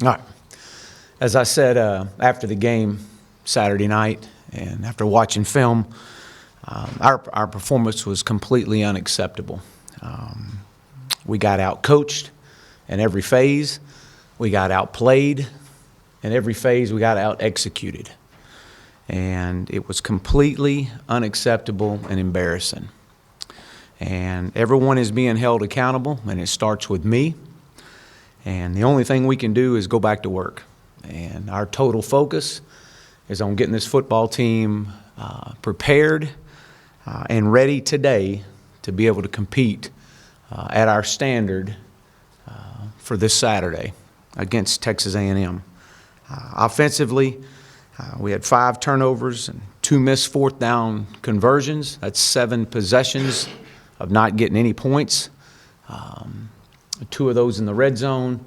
All right. As I said after the game Saturday night and after watching film, our performance was completely unacceptable. We got out-coached in every phase. We got outplayed in every phase. We got out-executed. And it was completely unacceptable and embarrassing. And everyone is being held accountable, and it starts with me. And the only thing we can do is go back to work. And our total focus is on getting this football team prepared and ready today to be able to compete at our standard for this Saturday against Texas A&M. Offensively, we had 5 turnovers and 2 missed fourth down conversions. That's 7 possessions of not getting any points. 2 of those in the red zone.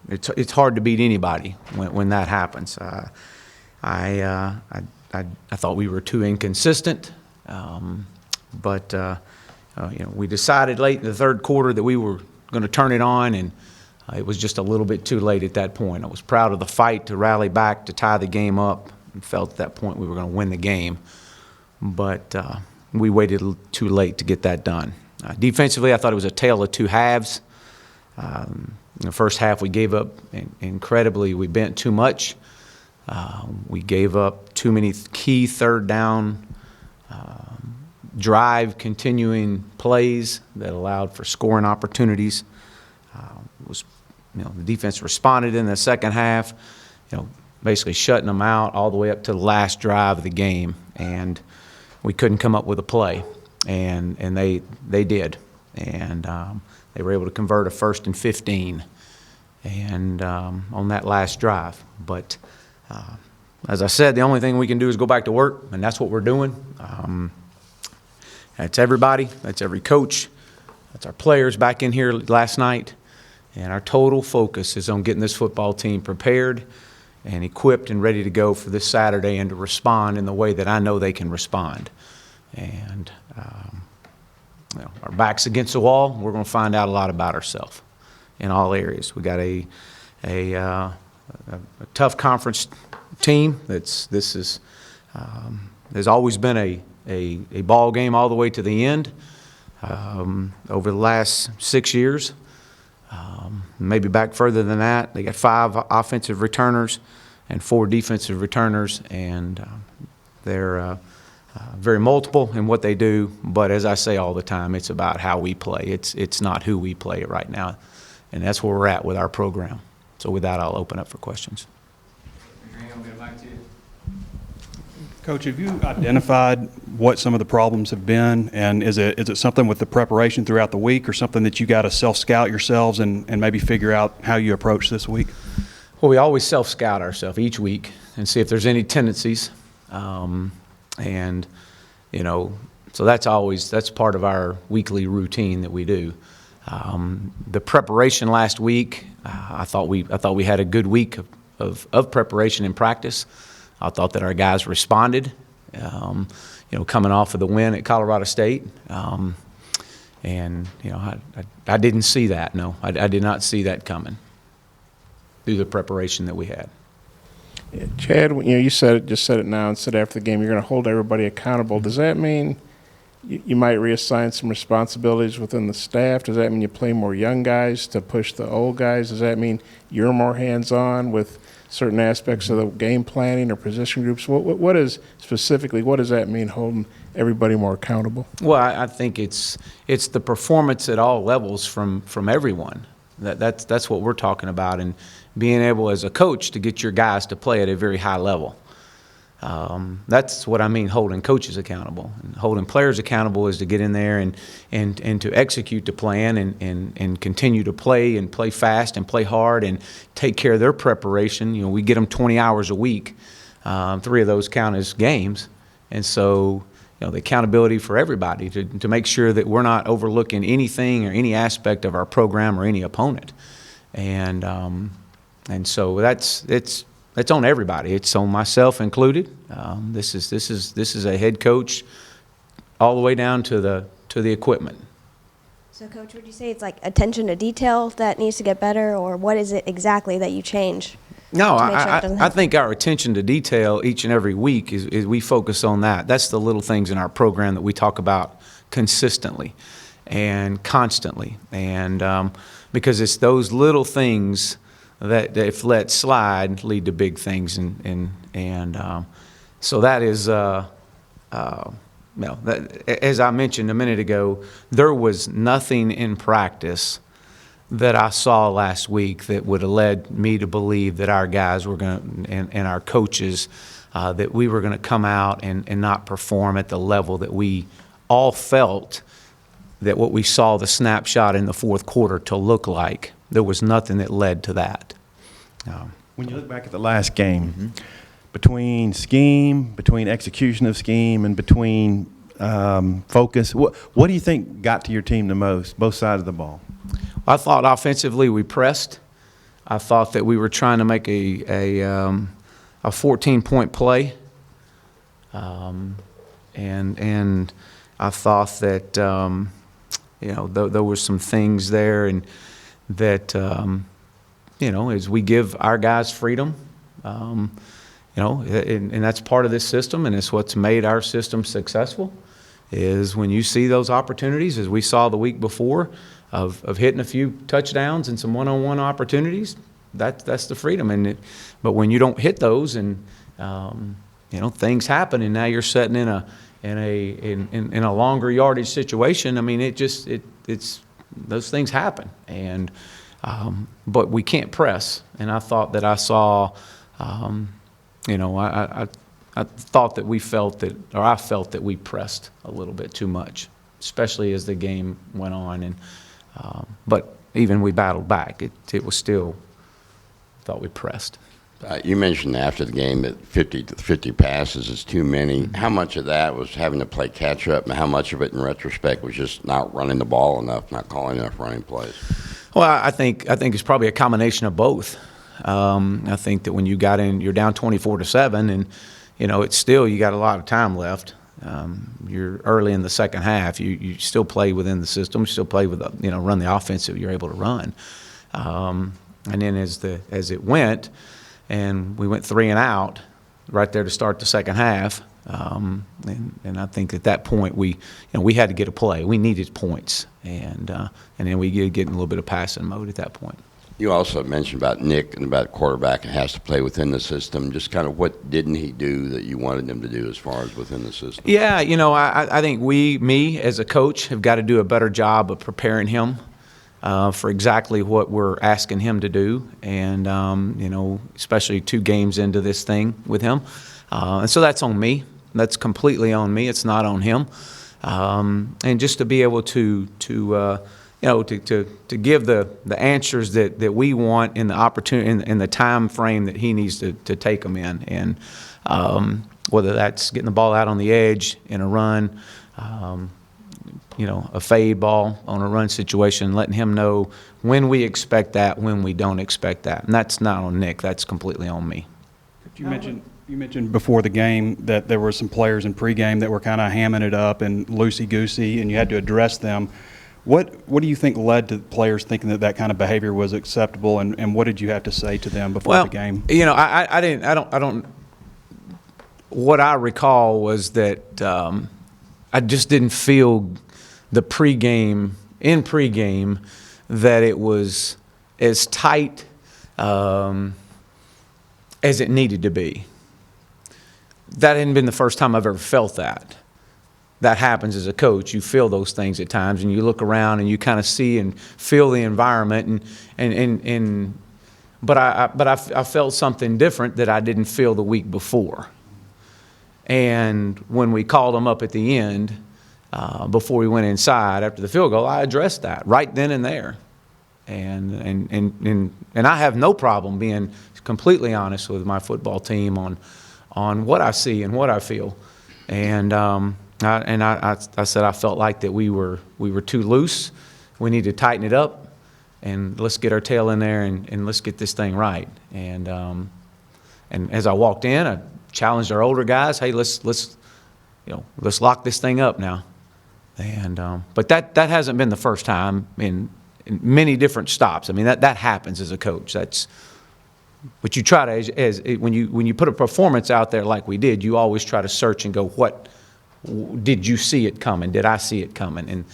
It's hard to beat anybody when that happens. I thought we were too inconsistent, but we decided late in the third quarter that we were going to turn it on, and it was just a little bit too late at that point. I was proud of the fight to rally back to tie the game up, and felt at that point we were going to win the game, but we waited too late to get that done. Defensively, I thought it was a tale of 2 halves. In the first half, we gave up incredibly. We bent too much. We gave up too many key third down drive continuing plays that allowed for scoring opportunities. The defense responded in the second half, basically shutting them out all the way up to the last drive of the game, and we couldn't come up with a play, and they did, and they were able to convert a 1st and 15, and on that last drive. But as I said, the only thing we can do is go back to work, and that's what we're doing. That's everybody. That's every coach. That's our players back in here last night. And our total focus is on getting this football team prepared and equipped and ready to go for this Saturday and to respond in the way that I know they can respond. And our back's against the wall. We're going to find out a lot about ourselves in all areas. We got a tough conference team. There's always been a ball game all the way to the end over the last 6 years. Maybe back further than that. They got 5 offensive returners and 4 defensive returners, and they're very multiple in what they do. But as I say all the time, it's about how we play. It's not who we play right now, and that's where we're at with our program. So with that, I'll open up for questions. Coach, have you identified what some of the problems have been, and is it something with the preparation throughout the week, or something that you got to self-scout yourselves and maybe figure out how you approach this week? Well, we always self-scout ourselves each week and see if there's any tendencies, so that's part of our weekly routine that we do. The preparation last week, I thought we had a good week of preparation and practice. I thought that our guys responded, coming off of the win at Colorado State. I didn't see that. No, I did not see that coming through the preparation that we had. Yeah, Chad, you just said it now and said after the game you're going to hold everybody accountable. Does that mean you might reassign some responsibilities within the staff? Does that mean you play more young guys to push the old guys? Does that mean you're more hands-on with certain aspects of the game planning or position groups? What does that mean, holding everybody more accountable? Well, I think it's the performance at all levels from everyone. That's what we're talking about, and being able as a coach to get your guys to play at a very high level. That's what I mean, holding coaches accountable. And holding players accountable is to get in there and to execute the plan and continue to play and play fast and play hard and take care of their preparation. We get them 20 hours a week. 3 of those count as games. And so, the accountability for everybody to make sure that we're not overlooking anything or any aspect of our program or any opponent. And so it's on everybody. It's on myself included. This is a head coach all the way down to the equipment. So So, Coach, would you say it's like attention to detail that needs to get better, or what is it exactly that you change? No, to make sure it doesn't I happen? think our attention to detail each and every week is we focus on that. That's the little things in our program that we talk about consistently and constantly. And because it's those little things that if let slide lead to big things. So that is, as I mentioned a minute ago, there was nothing in practice that I saw last week that would have led me to believe that our guys were going to, and our coaches, that we were going to come out and not perform at the level that we all felt that what we saw the snapshot in the fourth quarter to look like. There was nothing that led to that. When you look back at the last game, between scheme, between execution of scheme, and between focus, what do you think got to your team the most, both sides of the ball? I thought offensively we pressed. I thought that we were trying to make a 14-point play, and I thought that there were some things there, and that as we give our guys freedom, and that's part of this system, and it's what's made our system successful. Is when you see those opportunities, as we saw the week before, of hitting a few touchdowns and some one-on-one opportunities, that's the freedom. But when you don't hit those, and things happen, and now you're sitting in a longer yardage situation. I mean, it's those things happen, and but we can't press. And I thought that I saw, I thought that we felt that, or I felt that we pressed a little bit too much, especially as the game went on. And but even we battled back. It was still, I thought we pressed. You mentioned after the game that 50 passes is too many. How much of that was having to play catch up, and how much of it, in retrospect, was just not running the ball enough, not calling enough running plays? Well, I think it's probably a combination of both. I think that when you got in, you're down 24-7, and it's still, you got a lot of time left. You're early in the second half. You still play within the system. You still play with run the offense that you're able to run. And then as it went, and we went 3 and out right there to start the second half. And I think at that point we had to get a play. We needed points, and then we get in a little bit of passing mode at that point. You also mentioned about Nick and about quarterback and has to play within the system. Just kind of what didn't he do that you wanted him to do as far as within the system? Yeah, I think me as a coach have got to do a better job of preparing him for exactly what we're asking him to do, and especially 2 games into this thing with him, and so that's on me. That's completely on me. It's not on him, and just to be able to give the answers that we want in the opportunity in the time frame that he needs to take them in, and whether that's getting the ball out on the edge in a run. A fade ball on a run situation, letting him know when we expect that, when we don't expect that. And that's not on Nick. That's completely on me. You mentioned before the game that there were some players in pregame that were kind of hamming it up and loosey-goosey, and you had to address them. What do you think led to players thinking that kind of behavior was acceptable, and what did you have to say to them before the game? I don't. What I recall was that I just didn't feel in pregame that it was as tight as it needed to be. That hadn't been the first time I've ever felt that. That happens as a coach. You feel those things at times, and you look around and you kind of see and feel the environment, but I felt something different that I didn't feel the week before. And when we called them up at the end, before we went inside after the field goal, I addressed that right then and there, and I have no problem being completely honest with my football team on what I see and what I feel, and I said I felt like that we were too loose. We need to tighten it up, and let's get our tail in there and let's get this thing right. And as I walked in, I challenged our older guys, hey, let's lock this thing up now. And but that hasn't been the first time in many different stops. I mean, that happens as a coach. But you try to, when you put a performance out there like we did, you always try to search and go, what did you see it coming? Did I see it coming? And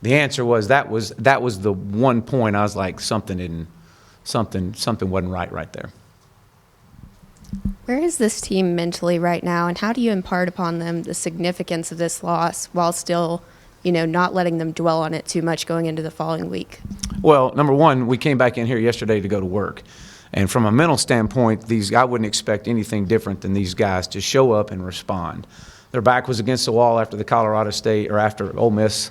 the answer was that was the one point I was like, something wasn't right there. Where is this team mentally right now, and how do you impart upon them the significance of this loss while still, not letting them dwell on it too much going into the following week? Well, number one, we came back in here yesterday to go to work. And from a mental standpoint, I wouldn't expect anything different than these guys to show up and respond. Their back was against the wall after the Colorado State or after Ole Miss,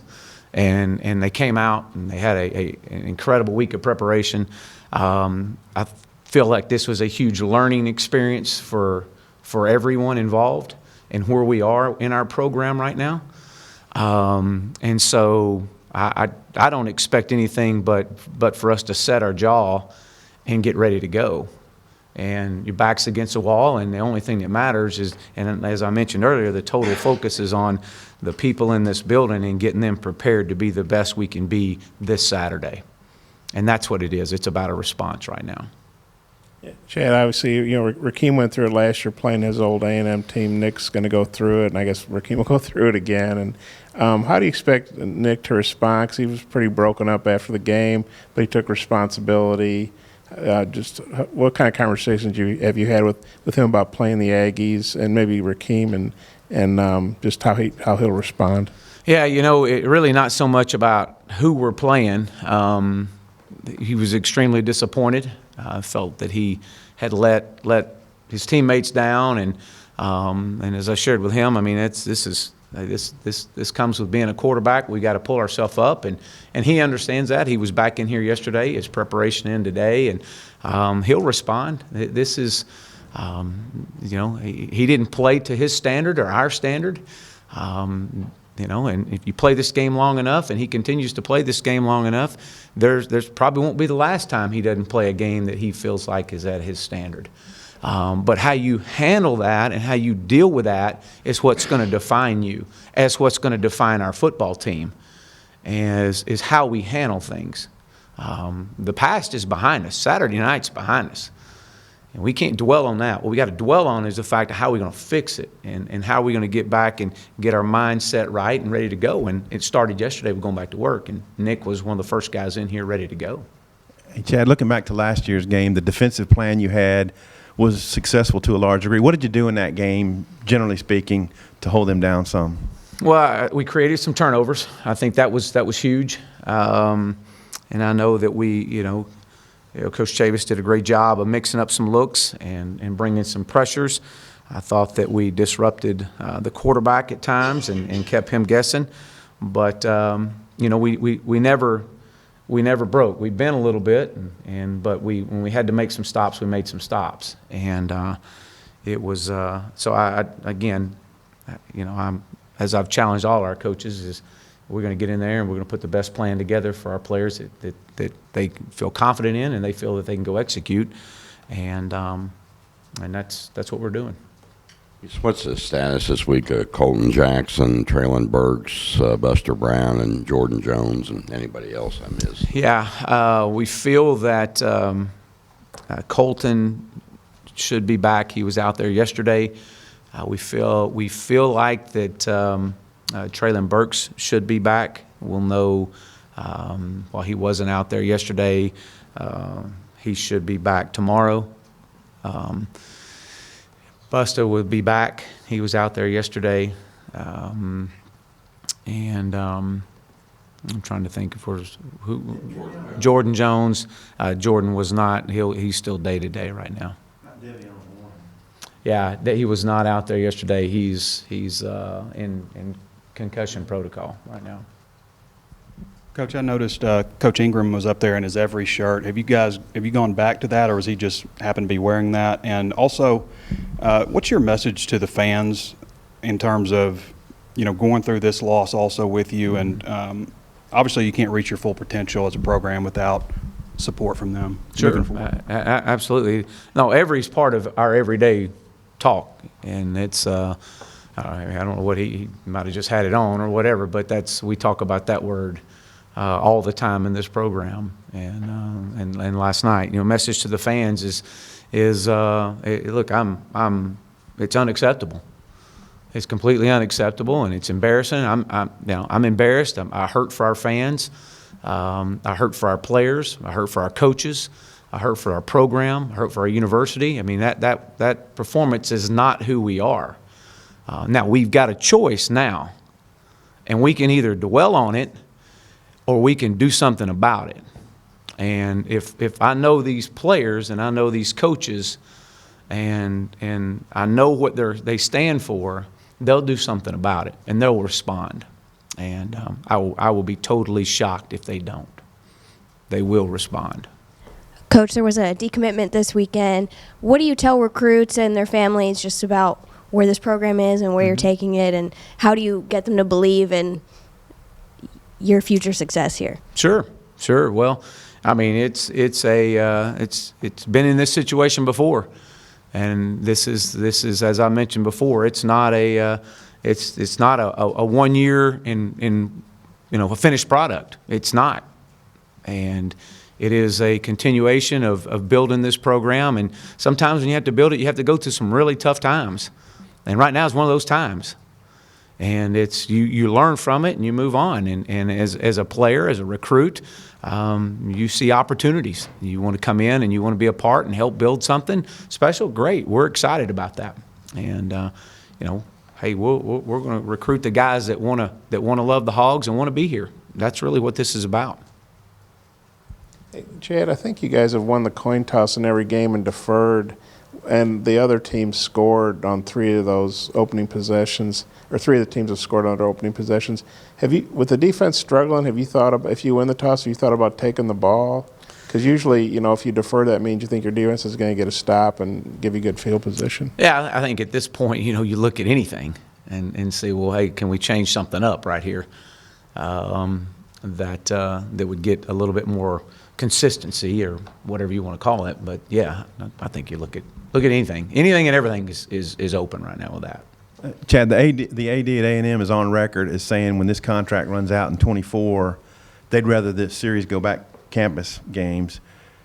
and they came out and they had an incredible week of preparation. I feel like this was a huge learning experience for everyone involved and where we are in our program right now. And so I don't expect anything but for us to set our jaw and get ready to go. And your back's against the wall, and the only thing that matters is, and as I mentioned earlier, the total focus is on the people in this building and getting them prepared to be the best we can be this Saturday. And that's what it is. It's about a response right now. Chad, obviously, Rakeem went through it last year playing his old A&M team. Nick's going to go through it, and I guess Rakeem will go through it again. And how do you expect Nick to respond? 'Cause he was pretty broken up after the game, but he took responsibility. Just what kind of conversations have you had with him about playing the Aggies, and maybe Rakeem, and just how he'll respond? Yeah, it really not so much about who we're playing. He was extremely disappointed. Felt that he had let his teammates down, and as I shared with him, I mean, this comes with being a quarterback. We got to pull ourselves up, and he understands that. He was back in here yesterday. His preparation in today, and he'll respond. This is, he didn't play to his standard or our standard. And if you play this game long enough, and he continues to play this game long enough, there's probably won't be the last time he doesn't play a game that he feels like is at his standard. But how you handle that and how you deal with that is what's going to define you, as what's going to define our football team, is how we handle things. The past is behind us. Saturday night's behind us. And we can't dwell on that. What we got to dwell on is the fact of how we're going to fix it, and how we're going to get back and get our mindset right and ready to go. And it started yesterday with going back to work, and Nick was one of the first guys in here ready to go. Hey, Chad, looking back to last year's game, the defensive plan you had was successful to a large degree. What did you do in that game, generally speaking, to hold them down some? Well, we created some turnovers. I think that was huge. And I know that Coach Chavis did a great job of mixing up some looks and bringing some pressures. I thought that we disrupted the quarterback at times and kept him guessing. But, we never broke. We bent a little bit, but when we had to make some stops, we made some stops. And it was so as I've challenged all our coaches, is we're going to get in there and we're going to put the best plan together for our players that they feel confident in and they feel that they can go execute. And that's what we're doing. What's the status this week of Colton Jackson, Traylon Burks, Buster Brown, and Jordan Jones, and anybody else I missed? Yeah, we feel that Colton should be back. He was out there yesterday. We feel like that Traylon Burks should be back. We'll know while he wasn't out there yesterday, he should be back tomorrow. Buster will be back. He was out there yesterday. And I'm trying to think if Jordan Jones. Jordan was not. He's still day-to-day right now. Yeah, he was not out there yesterday. He's in concussion protocol right now. Coach, I noticed Coach Ingram was up there in his every shirt. Have you gone back to that, or was he just happened to be wearing that? And also, what's your message to the fans in terms of, going through this loss also with you? And obviously you can't reach your full potential as a program without support from them. Sure, absolutely. No, every's part of our everyday talk, and it's I don't know what he might have just had it on or whatever, but we talk about that word all the time in this program. And last night, message to the fans is look, it's unacceptable. It's completely unacceptable, and it's embarrassing. I'm embarrassed. I hurt for our fans. I hurt for our players. I hurt for our coaches. I hurt for our program. I hurt for our university. I mean, that performance is not who we are. Now, we've got a choice now, and we can either dwell on it or we can do something about it. And if I know these players and I know these coaches and I know what they stand for, they'll do something about it, and they'll respond. And I will be totally shocked if they don't. They will respond. Coach, there was a decommitment this weekend. What do you tell recruits and their families just about where this program is and where you're taking it, and how do you get them to believe in your future success here? Sure. Well, I mean, it's been in this situation before, and this is as I mentioned before, it's not a 1 year in a finished product. It's not, and it is a continuation of building this program. And sometimes when you have to build it, you have to go through some really tough times. And right now is one of those times. And it's you learn from it and you move on. And as a player, as a recruit, you see opportunities. You want to come in and you want to be a part and help build something special. Great, we're excited about that. And hey, we're going to recruit the guys that want to love the Hogs and want to be here. That's really what this is about. Hey, Chad, I think you guys have won the coin toss in every game and deferred, and the other team scored on 3 of those opening possessions, or 3 of the teams have scored on their opening possessions. With the defense struggling, have you thought about, if you win the toss, have you thought about taking the ball? Because usually, if you defer, that means you think your defense is going to get a stop and give you good field position. Yeah, I think at this point, you look at anything and say, well, hey, can we change something up right here that would get a little bit more consistency or whatever you want to call it. But yeah, I think you look at anything and everything is open right now with that. Chad, the AD at A&M is on record as saying when this contract runs out in 24, they'd rather this series go back campus games.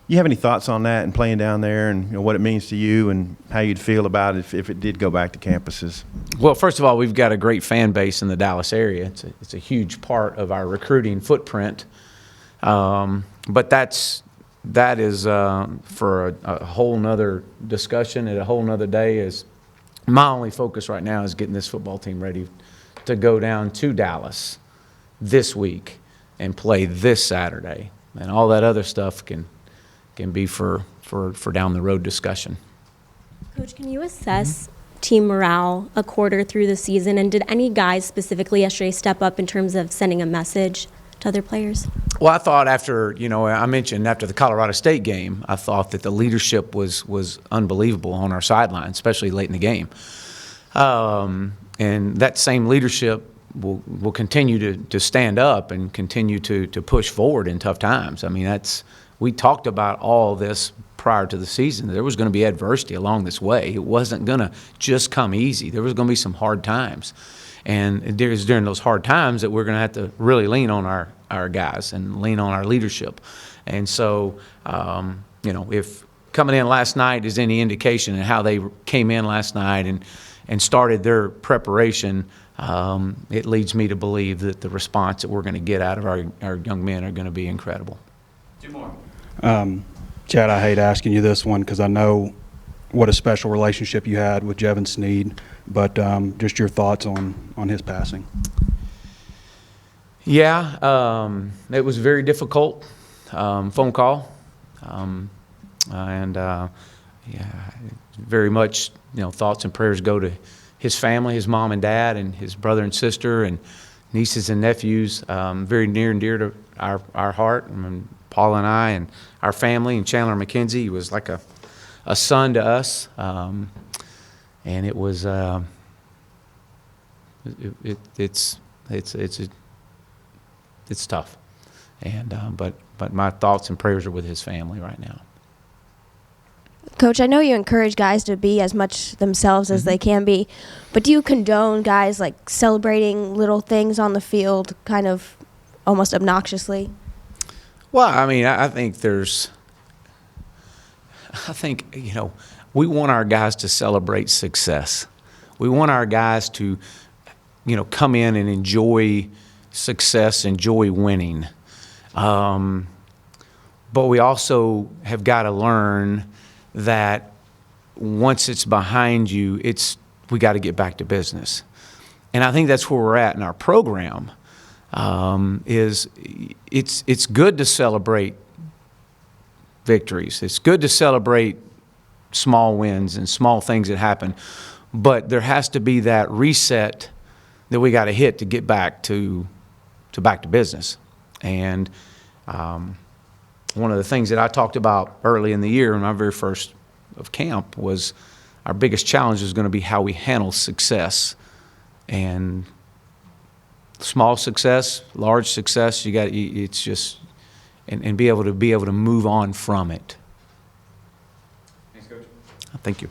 You have any thoughts on that and playing down there and what it means to you and how you'd feel about it if it did go back to campuses? Well, first of all, we've got a great fan base in the Dallas area. It's a huge part of our recruiting footprint. But that is for a whole nother discussion and a whole nother day. Is my only focus right now is getting this football team ready to go down to Dallas this week and play this Saturday, and all that other stuff can be for down the road discussion. Coach, can you assess team morale a quarter through the season, and did any guys specifically yesterday step up in terms of sending a message to other players? Well, I thought I mentioned after the Colorado State game, I thought that the leadership was unbelievable on our sideline, especially late in the game. And that same leadership will continue to stand up and continue to push forward in tough times. I mean, we talked about all this prior to the season. There was going to be adversity along this way. It wasn't going to just come easy. There was going to be some hard times. And it's during those hard times that we're going to have to really lean on our guys and lean on our leadership. And so, if coming in last night is any indication of how they came in last night and started their preparation, it leads me to believe that the response that we're going to get out of our young men are going to be incredible. Two more. Chad, I hate asking you this one because I know what a special relationship you had with Jevin Sneed, but just your thoughts on his passing. Yeah, it was a very difficult phone call, very much thoughts and prayers go to his family, his mom and dad, and his brother and sister, and nieces and nephews. Very near and dear to our heart. I mean, Paul and I and our family, and Chandler McKenzie. He was like a son to us, and it was it's tough, and but my thoughts and prayers are with his family right now. Coach, I know you encourage guys to be as much themselves as they can be, but do you condone guys like celebrating little things on the field kind of almost obnoxiously? Well, I mean, I think we want our guys to celebrate success. We want our guys to, come in and enjoy success, enjoy winning. But we also have got to learn that once it's behind you, we got to get back to business. And I think that's where we're at in our program. It's good to celebrate victories. It's good to celebrate small wins and small things that happen, but there has to be that reset that we got to hit to get back to business. And one of the things that I talked about early in the year in my very first of camp was our biggest challenge is going to be how we handle success. And small success, large success, it's just and be able to move on from it. Thanks, Coach. Thank you.